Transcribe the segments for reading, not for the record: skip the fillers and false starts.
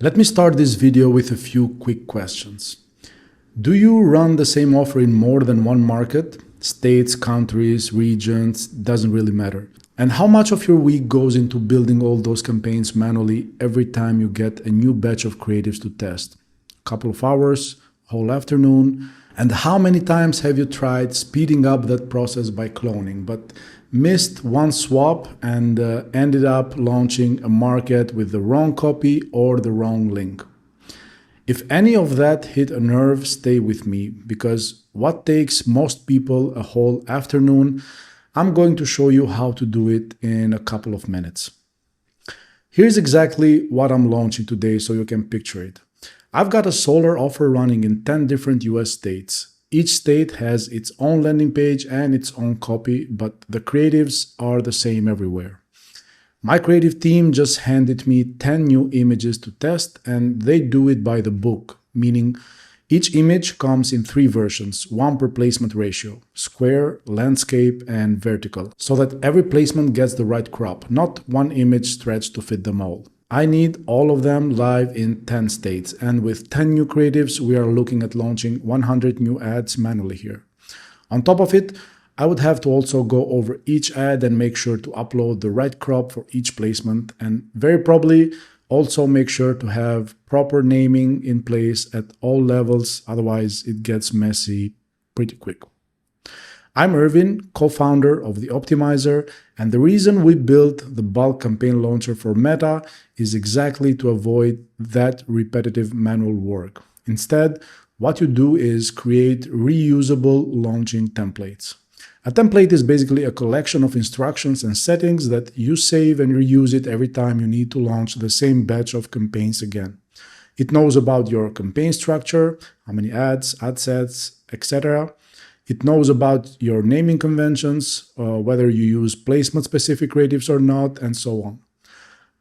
Let me start this video with a few quick questions. Do you run the same offer in more than one market? States, countries, regions, doesn't really matter. And how much of your week goes into building all those campaigns manually every time you get a new batch of creatives to test? A couple of hours, whole afternoon? And how many times have you tried speeding up that process by cloning, but missed one swap and ended up launching a market with the wrong copy or the wrong link? If any of that hit a nerve, stay with me, because what takes most people a whole afternoon, I'm going to show you how to do it in a couple of minutes. Here's exactly what I'm launching today so you can picture it. I've got a solar offer running in 10 different US states. Each state has its own landing page and its own copy, but the creatives are the same everywhere. My creative team just handed me 10 new images to test, and they do it by the book, meaning each image comes in 3 versions, 1 per placement ratio, square, landscape, and vertical, so that every placement gets the right crop, not one image stretched to fit them all. I need all of them live in 10 states, and with 10 new creatives, we are looking at launching 100 new ads manually here. On top of it, I would have to also go over each ad and make sure to upload the right crop for each placement, and very probably also make sure to have proper naming in place at all levels, otherwise it gets messy pretty quick. I'm Erwin, co-founder of The Optimizer, and the reason we built the bulk campaign launcher for Meta is exactly to avoid that repetitive manual work. Instead, what you do is create reusable launching templates. A template is basically a collection of instructions and settings that you save and reuse it every time you need to launch the same batch of campaigns again. It knows about your campaign structure, how many ads, ad sets, etc. It knows about your naming conventions, whether you use placement-specific creatives or not, and so on.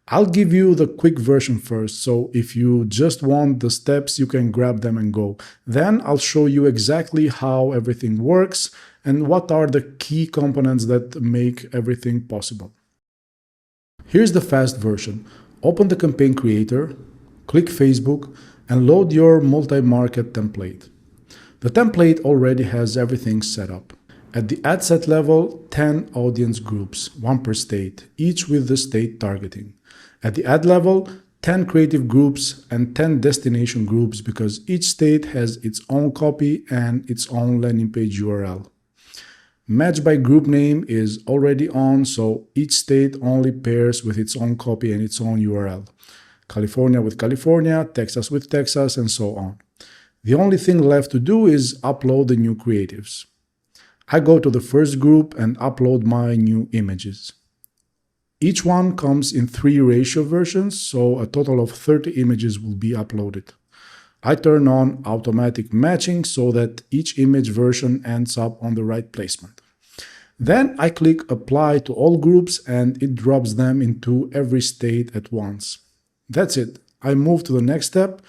I'll give you the quick version first, so if you just want the steps, you can grab them and go. Then I'll show you exactly how everything works and what are the key components that make everything possible. Here's the fast version. Open the campaign creator, click Facebook, and load your multi-market template. The template already has everything set up. At the ad set level, 10 audience groups, 1 per state, each with the state targeting. At the ad level, 10 creative groups and 10 destination groups because each state has its own copy and its own landing page URL. Match by group name is already on, so each state only pairs with its own copy and its own URL. California with California, Texas with Texas, and so on. The only thing left to do is upload the new creatives. I go to the first group and upload my new images. Each one comes in 3 ratio versions, so a total of 30 images will be uploaded. I turn on automatic matching so that each image version ends up on the right placement. Then I click apply to all groups and it drops them into every state at once. That's it. I move to the next step,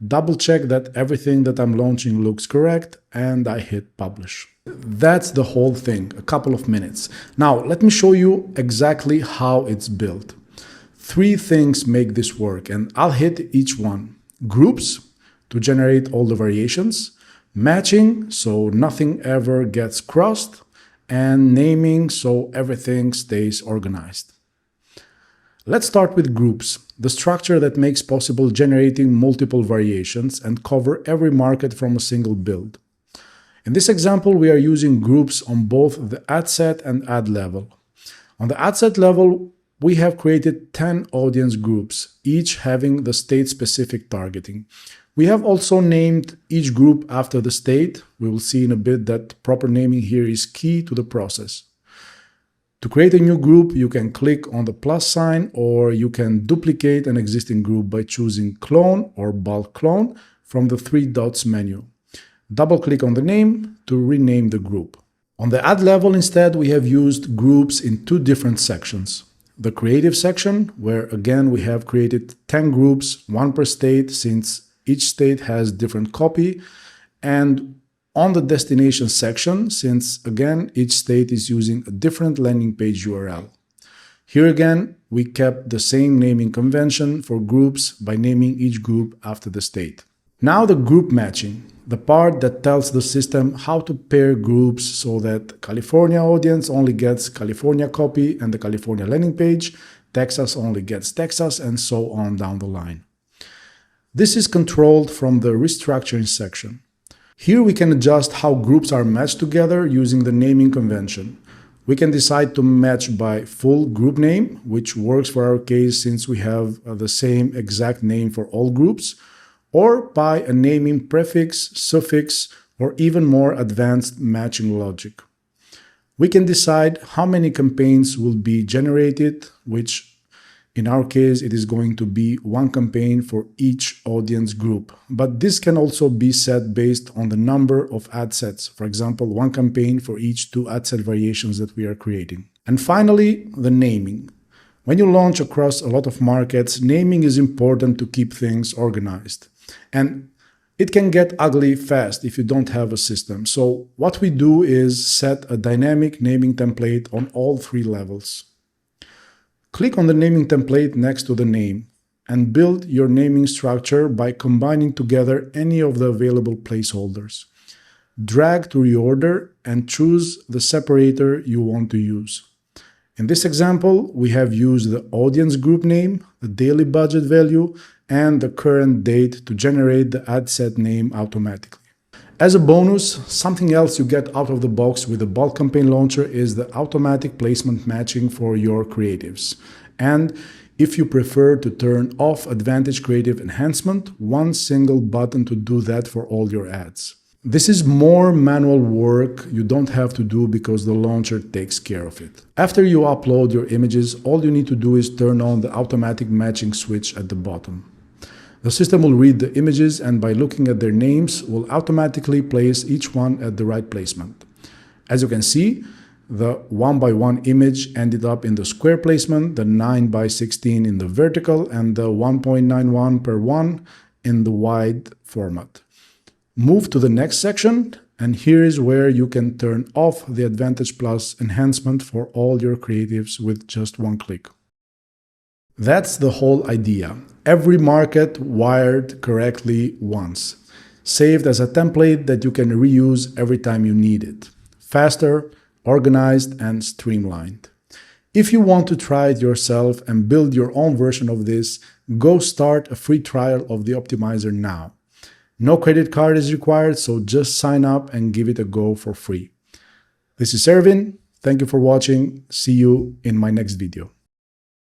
double check that everything that I'm launching looks correct, and I hit publish. That's the whole thing, a couple of minutes. Now, let me show you exactly how it's built. 3 things make this work, and I'll hit each one. Groups, to generate all the variations. Matching, so nothing ever gets crossed. And naming, so everything stays organized. Let's start with groups, the structure that makes possible generating multiple variations and cover every market from a single build. In this example, we are using groups on both the ad set and ad level. On the ad set level, we have created 10 audience groups, each having the state-specific targeting. We have also named each group after the state. We will see in a bit that proper naming here is key to the process. To create a new group, you can click on the plus sign, or you can duplicate an existing group by choosing clone or bulk clone from the 3 dots menu. Double-click on the name to rename the group. On the ad level instead, we have used groups in 2 different sections. The creative section, where again we have created 10 groups, 1 per state, since each state has different copy, and on the destination section, since again each state is using a different landing page URL. Here again, we kept the same naming convention for groups by naming each group after the state. Now the group matching, the part that tells the system how to pair groups so that California audience only gets California copy and the California landing page, Texas only gets Texas, and so on down the line. This is controlled from the restructuring section. Here we can adjust how groups are matched together using the naming convention. We can decide to match by full group name, which works for our case since we have the same exact name for all groups, or by a naming prefix, suffix, or even more advanced matching logic. We can decide how many campaigns will be generated, which in our case, it is going to be one campaign for each audience group. But this can also be set based on the number of ad sets. For example, one campaign for each 2 ad set variations that we are creating. And finally, the naming. When you launch across a lot of markets, naming is important to keep things organized. And it can get ugly fast if you don't have a system. So what we do is set a dynamic naming template on all 3 levels. Click on the naming template next to the name and build your naming structure by combining together any of the available placeholders. Drag to reorder and choose the separator you want to use. In this example, we have used the audience group name, the daily budget value, and the current date to generate the ad set name automatically. As a bonus, something else you get out of the box with the bulk campaign launcher is the automatic placement matching for your creatives. And if you prefer to turn off Advantage Creative Enhancement, one single button to do that for all your ads. This is more manual work you don't have to do because the launcher takes care of it. After you upload your images, all you need to do is turn on the automatic matching switch at the bottom. The system will read the images and by looking at their names will automatically place each one at the right placement. As you can see, the 1x1 image ended up in the square placement, the 9x16 in the vertical, and the 1.91 per 1 in the wide format. Move to the next section, and here is where you can turn off the Advantage Plus enhancement for all your creatives with just one click. That's the whole idea. Every market wired correctly once, saved as a template that you can reuse every time you need it. Faster, organized, and streamlined. If you want to try it yourself and build your own version of this, go start a free trial of the Optimizer now. No credit card is required, so just sign up and give it a go for free. This is Erwin. Thank you for watching. See you in my next video.